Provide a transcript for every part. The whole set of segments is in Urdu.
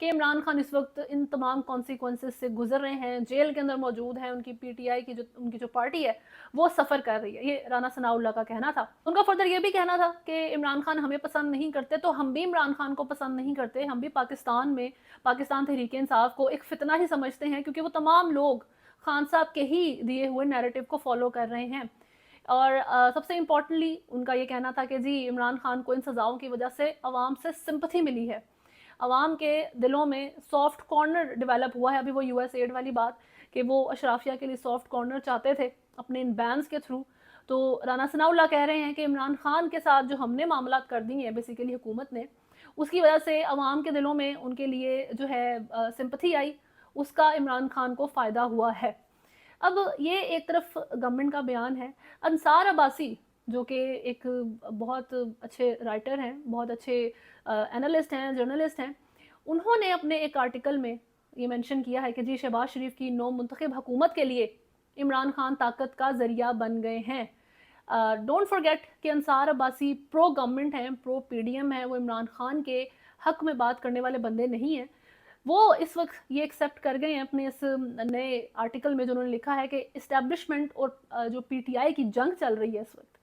کہ عمران خان اس وقت ان تمام کانسیکوینسز سے گزر رہے ہیں, جیل کے اندر موجود ہیں, ان کی پی ٹی آئی کی ان کی جو پارٹی ہے وہ سفر کر رہی ہے. یہ رانا ثناء اللہ کا کہنا تھا. ان کا فردر یہ بھی کہنا تھا کہ عمران خان ہمیں پسند نہیں کرتے تو ہم بھی عمران خان کو پسند نہیں کرتے, ہم بھی پاکستان میں پاکستان تحریک انصاف کو ایک فتنہ ہی سمجھتے ہیں, کیونکہ وہ تمام لوگ خان صاحب کے ہی دیے ہوئے نیریٹو کو فالو کر رہے ہیں. اور سب سے امپورٹنٹلی ان کا یہ کہنا تھا کہ جی عمران خان کو ان سزاؤں کی وجہ سے عوام سے سمپتھی ملی ہے, عوام کے دلوں میں سافٹ کارنر ڈیولپ ہوا ہے. ابھی وہ یو ایس ایڈ والی بات کہ وہ اشرافیہ کے لیے سافٹ کارنر چاہتے تھے اپنے ان بینز کے تھرو, تو رانا ثناء اللہ کہہ رہے ہیں کہ عمران خان کے ساتھ جو ہم نے معاملات کر دی ہیں بیسیکلی حکومت نے, اس کی وجہ سے عوام کے دلوں میں ان کے لیے جو ہے سمپتھی آئی, اس کا عمران خان کو فائدہ ہوا ہے. اب یہ ایک طرف گورنمنٹ کا بیان ہے. انصار عباسی جو کہ ایک بہت اچھے رائٹر ہیں, بہت اچھے اینالسٹ ہیں, جرنلسٹ ہیں, انہوں نے اپنے ایک آرٹیکل میں یہ مینشن کیا ہے کہ جی شہباز شریف کی نو منتخب حکومت کے لیے عمران خان طاقت کا ذریعہ بن گئے ہیں. ڈونٹ فرگیٹ کہ انصار عباسی پرو گورنمنٹ ہیں, پرو پی ڈی ایم ہیں, وہ عمران خان کے حق میں بات کرنے والے بندے نہیں ہیں. وہ اس وقت یہ ایکسیپٹ کر گئے ہیں اپنے اس نئے آرٹیکل میں جو انہوں نے لکھا ہے کہ اسٹیبلشمنٹ اور جو پی ٹی آئی کی جنگ چل رہی ہے اس وقت,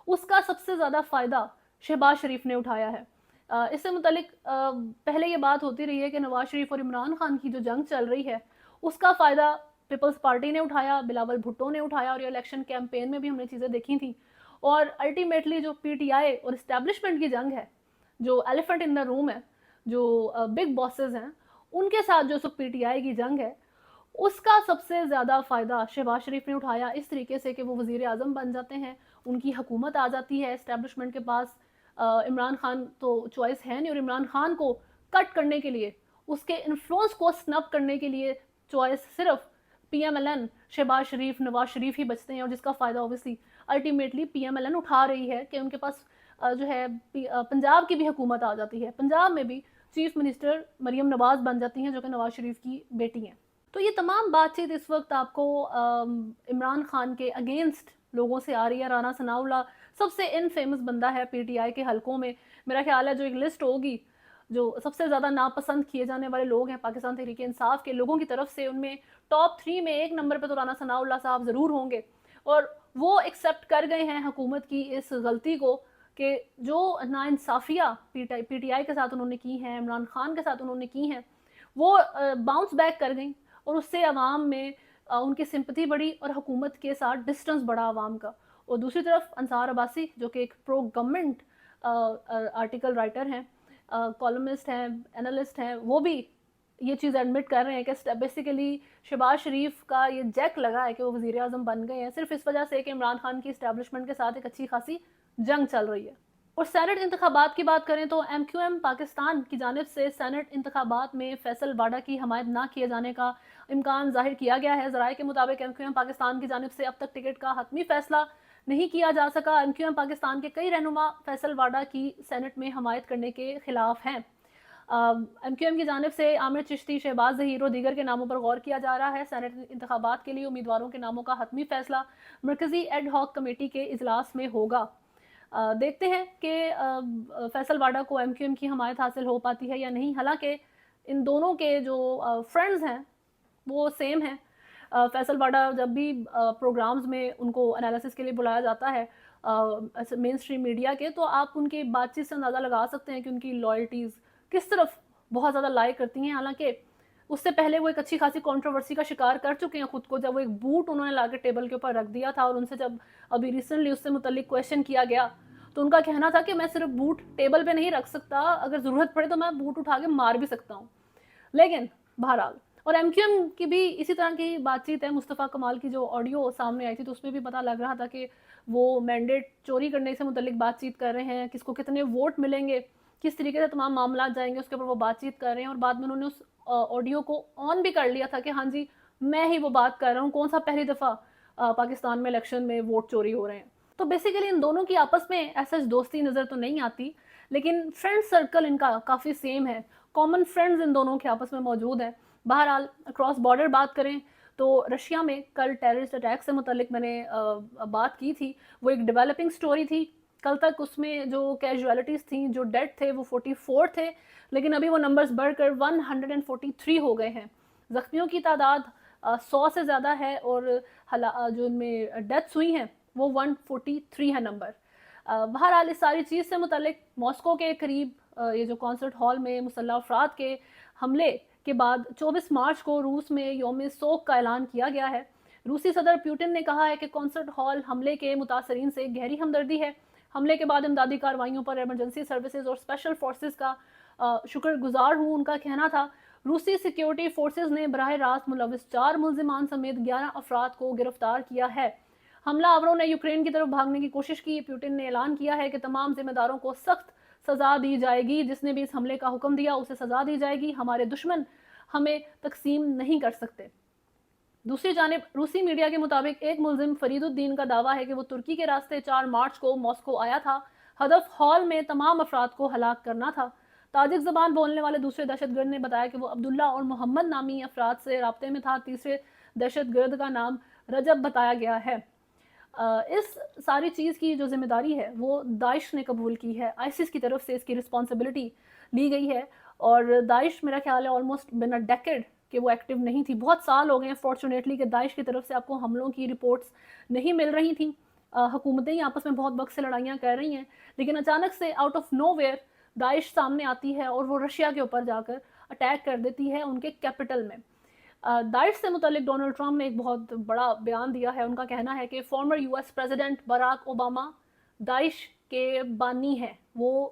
اس کا سب سے زیادہ فائدہ شہباز شریف نے اٹھایا ہے. اس سے متعلق پہلے یہ بات ہوتی رہی ہے کہ نواز شریف اور عمران خان کی جو جنگ چل رہی ہے اس کا فائدہ پیپلز پارٹی نے اٹھایا, بلاول بھٹو نے اٹھایا, اور یہ الیکشن کیمپین میں بھی ہم نے چیزیں دیکھی تھیں. اور الٹیمیٹلی جو پی ٹی آئی اور اسٹیبلشمنٹ کی جنگ ہے, جو ایلیفنٹ ان دا روم ہے, جو بگ باسز ہیں, ان کے ساتھ جو پی ٹی آئی کی جنگ ہے, اس کا سب سے زیادہ فائدہ شہباز شریف نے اٹھایا اس طریقے سے کہ وہ وزیر اعظم بن جاتے ہیں, ان کی حکومت آ جاتی ہے اسٹیبلشمنٹ کے پاس. عمران خان تو چوائس ہے نہیں, اور عمران خان کو کٹ کرنے کے لیے, اس کے انفلوئنس کو سنپ کرنے کے لیے چوائس صرف P M L N, Shehbaz Sharif, Nawaz Sharif ہی بچتے ہیں, اور جس کا فائدہ obviously ultimately P M L N اٹھا رہی ہے کہ ان کے پاس جو ہے پنجاب کی بھی حکومت آ جاتی ہے, پنجاب میں بھی چیف منسٹر مریم نواز بن جاتی ہیں جو کہ نواز شریف کی بیٹی ہیں. تو یہ تمام بات چیت اس وقت آپ کو عمران خان کے اگینسٹ لوگوں سے آ رہی ہے. رانا ثناء اللہ سب سے ان فیمس بندہ ہے پی ٹی آئی کے حلقوں میں. میرا خیال ہے جو ایک لسٹ ہوگی جو سب سے زیادہ ناپسند کیے جانے والے لوگ ہیں پاکستان تحریک انصاف کے لوگوں کی طرف سے, ان میں ٹاپ 3 میں ایک نمبر پہ تو رانا ثناء اللہ صاحب ضرور ہوں گے. اور وہ ایکسیپٹ کر گئے ہیں حکومت کی اس غلطی کو کہ جو ناانصافیاں پی ٹی آئی کے ساتھ انہوں نے کی ہیں, عمران خان کے ساتھ انہوں نے کی ہیں, وہ باؤنس بیک کر گئیں, اور اس سے عوام میں ان کی سمپتھی بڑھی اور حکومت کے ساتھ ڈسٹنس بڑھا عوام کا. اور دوسری طرف انصار عباسی جو کہ ایک پرو گورنمنٹ آرٹیکل رائٹر ہیں, کالمسٹ ہیں, اینالسٹ ہیں, وہ بھی یہ چیز ایڈمٹ کر رہے ہیں کہ بیسیکلی شہباز شریف کا یہ جیک لگا ہے کہ وہ وزیر اعظم بن گئے ہیں صرف اس وجہ سے کہ عمران خان کی اسٹیبلشمنٹ کے ساتھ ایک اچھی خاصی جنگ چل رہی ہے. اور سینٹ انتخابات کی بات کریں تو ایم کیو ایم پاکستان کی جانب سے سینٹ انتخابات میں فیصل واڈا کی حمایت نہ کیے جانے کا امکان ظاہر کیا گیا ہے. ذرائع کے مطابق ایم کیو ایم پاکستان کی جانب سے اب تک ٹکٹ کا حتمی فیصلہ نہیں کیا جا سکا. ایم کیو ایم پاکستان کے کئی رہنما فیصل واڈا کی سینٹ میں حمایت کرنے کے خلاف ہیں. ایم کیو ایم کی جانب سے عامر چشتی, شہباز ظہیر اور دیگر کے ناموں پر غور کیا جا رہا ہے. سینٹ انتخابات کے لیے امیدواروں کے ناموں کا حتمی فیصلہ مرکزی ایڈ ہاک کمیٹی کے اجلاس میں ہوگا. دیکھتے ہیں کہ فیصل واڈا کو ایم کیو ایم کی حمایت حاصل ہو پاتی ہے یا نہیں. حالانکہ ان دونوں کے جو فرینڈز ہیں وہ سیم ہیں. فیصل واڈا جب بھی پروگرامز میں ان کو انالیسس کے لیے بلایا جاتا ہے مین اسٹریم میڈیا کے, تو آپ ان کی بات چیت سے اندازہ لگا سکتے ہیں کہ ان کی لائلٹیز کس طرف بہت زیادہ لائک کرتی ہیں. حالانکہ اس سے پہلے وہ ایک اچھی خاصی کنٹروورسی کا شکار کر چکے ہیں خود کو, جب وہ ایک بوٹ انہوں نے لا کے ٹیبل کے اوپر رکھ دیا تھا, اور ان سے جب ابھی ریسنٹلی اس سے متعلق کویشچن کیا گیا تو ان کا کہنا تھا کہ میں صرف بوٹ ٹیبل پہ نہیں رکھ سکتا, اگر ضرورت پڑے تو میں بوٹ اٹھا کے مار بھی سکتا ہوں. لیکن بہرحال, اور ایم کیو ایم کی بھی اسی طرح کی بات چیت ہے. مصطفیٰ کمال کی جو آڈیو سامنے آئی تھی تو اس میں بھی پتہ لگ رہا تھا کہ وہ مینڈیٹ چوری کرنے سے متعلق بات چیت کر رہے ہیں, کس کو کتنے ووٹ ملیں گے, کس طریقے سے تمام معاملات جائیں گے, اس کے اوپر وہ بات چیت کر رہے ہیں. اور بعد میں انہوں نے اس آڈیو کو آن بھی کر لیا تھا کہ ہاں جی میں ہی وہ بات کر رہا ہوں, کون سا پہلی دفعہ پاکستان میں الیکشن میں ووٹ چوری ہو رہے ہیں. تو بیسیکلی ان دونوں کی آپس میں ایسا دوستی نظر تو نہیں آتی, لیکن فرینڈ سرکل ان کا کافی سیم ہے, کامن فرینڈز ان دونوں کے آپس میں موجود ہیں. بہرحال اکراس بارڈر بات کریں تو رشیا میں کل ٹیررسٹ اٹیک سے متعلق میں نے بات کی تھی, وہ ایک ڈیولپنگ سٹوری تھی. کل تک اس میں جو کیجوالٹیز تھیں، جو ڈیتھ تھے وہ 44 تھے، لیکن ابھی وہ نمبرز بڑھ کر 143 ہو گئے ہیں. زخمیوں کی تعداد 100 سے زیادہ ہے اور جو ان میں ڈیتھس ہوئی ہیں وہ 143 ہے نمبر. بہرحال اس ساری چیز سے متعلق ماسکو کے قریب یہ جو کانسرٹ ہال میں مسلح افراد کے حملے کے بعد 24 مارچ کو روس میں یوم سوگ کا اعلان کیا گیا ہے. روسی صدر پیوٹن نے کہا ہے کہ کانسرٹ ہال حملے کے متاثرین سے گہری ہمدردی ہے. حملے کے بعد امدادی کارروائیوں پر ایمرجنسی سروسز اور اسپیشل فورسز کا شکر گزار ہوں. ان کا کہنا تھا روسی سیکیورٹی فورسز نے براہ راست ملوث 4 ملزمان سمیت 11 افراد کو گرفتار کیا ہے. حملہ آوروں نے یوکرین کی طرف بھاگنے کی کوشش کی. پیوٹن نے اعلان کیا ہے کہ تمام ذمہ داروں کو سخت سزا دی جائے گی. جس نے بھی اس حملے کا حکم دیا اسے سزا دی جائے گی. ہمارے دشمن ہمیں تقسیم نہیں کر سکتے. دوسری جانب روسی میڈیا کے مطابق ایک ملزم فرید الدین کا دعویٰ ہے کہ وہ ترکی کے راستے 4 مارچ کو ماسکو آیا تھا. ہدف ہال میں تمام افراد کو ہلاک کرنا تھا. تاجک زبان بولنے والے دوسرے دہشت گرد نے بتایا کہ وہ عبداللہ اور محمد نامی افراد سے رابطے میں تھا. تیسرے دہشت گرد کا نام رجب بتایا گیا ہے. اس ساری چیز کی جو ذمہ داری ہے وہ داعش نے قبول کی ہے. آئسس کی طرف سے اس کی رسپانسبلٹی لی گئی ہے اور داعش میرا خیال ہے آلموسٹ بن اے ڈیکیڈ کہ وہ ایکٹیو نہیں تھی. بہت سال ہو گئے ہیں فارچونیٹلی کہ داعش کی طرف سے آپ کو حملوں کی رپورٹس نہیں مل رہی تھیں. حکومتیں ہی آپس میں بہت وقت سے لڑائیاں کر رہی ہیں, لیکن اچانک سے آؤٹ آف نو ویئر داعش سامنے آتی ہے اور وہ رشیا کے اوپر جا کر اٹیک کر دیتی ہے ان کے کیپٹل میں. داعش سے متعلق ڈونلڈ ٹرمپ نے ایک بہت بڑا بیان دیا ہے. ان کا کہنا ہے کہ former U S president Barack Obama داعش کے بانی ہے, وہ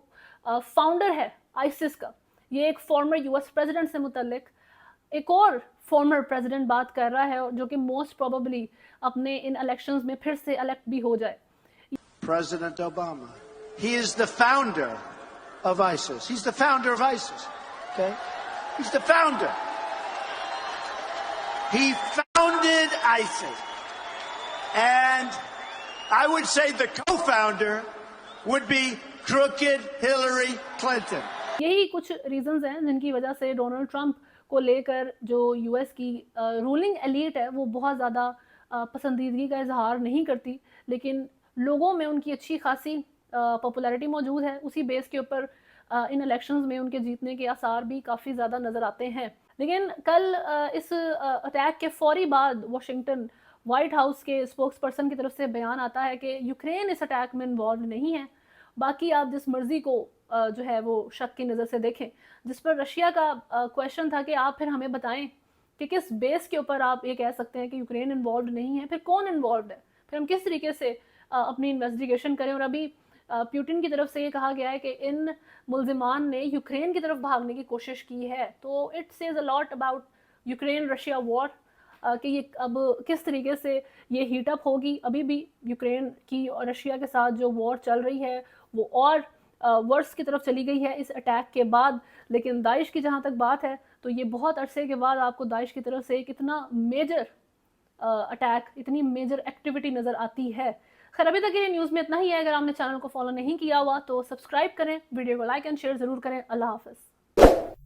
فاؤنڈر ہے آئسس کا. یہ ایک فارمر یو ایس پریزیڈنٹ سے متعلق ایک اور فارمر پریزیڈنٹ بات کر رہا ہے جو کہ موسٹ پروبیبلی اپنے ان الیکشنز میں پھر سے الیکٹ بھی ہو جائے. President Obama, he is the founder of ISIS. He's the founder of ISIS. Okay? He's the founder. He founded ISIS. And I would say the co-founder would be crooked Hillary Clinton. یہی کچھ ریزنز ہیں جن کی وجہ سے ڈونلڈ ٹرمپ کو لے کر جو یو ایس کی رولنگ ایلیٹ ہے وہ بہت زیادہ پسندیدگی کا اظہار نہیں کرتی, لیکن لوگوں میں ان کی اچھی خاصی پاپولیرٹی موجود ہے. اسی بیس کے اوپر ان الیکشنز میں ان کے جیتنے کے آثار بھی کافی زیادہ نظر آتے ہیں. لیکن کل اس اٹیک کے فوری بعد واشنگٹن وائٹ ہاؤس کے اسپوکس پرسن کی طرف سے بیان آتا ہے کہ یوکرین اس اٹیک میں انوالوڈ نہیں ہے. باقی آپ جس مرضی کو جو ہے وہ شک کی نظر سے دیکھیں. جس پر رشیا کا کویشچن تھا کہ آپ پھر ہمیں بتائیں کہ کس بیس کے اوپر آپ یہ کہہ سکتے ہیں کہ یوکرین انوالوڈ نہیں ہے, پھر کون انوالوڈ ہے, پھر ہم کس طریقے سے اپنی انویسٹیگیشن کریں. اور ابھی پیوٹن کی طرف سے یہ کہا گیا ہے کہ ان ملزمان نے یوکرین کی طرف بھاگنے کی کوشش کی ہے. تو it says a lot about Ukraine Russia war کہ یہ اب کس طریقے سے یہ ہیٹ اپ ہوگی. ابھی بھی یوکرین کی اور رشیا کے ساتھ جو وار چل رہی ہے وہ اور ورس کی طرف چلی گئی ہے اس اٹیک کے بعد. لیکن داعش کی جہاں تک بات ہے تو یہ بہت عرصے کے بعد آپ کو داعش کی طرف سے ایک اتنا میجر اٹیک, اتنی میجر ایکٹیویٹی نظر آتی ہے. خیر ابھی تک یہ نیوز میں اتنا ہی ہے. اگر آپ نے چینل کو فالو نہیں کیا ہوا تو سبسکرائب کریں, ویڈیو کو لائک اینڈ شیئر ضرور کریں. اللہ حافظ.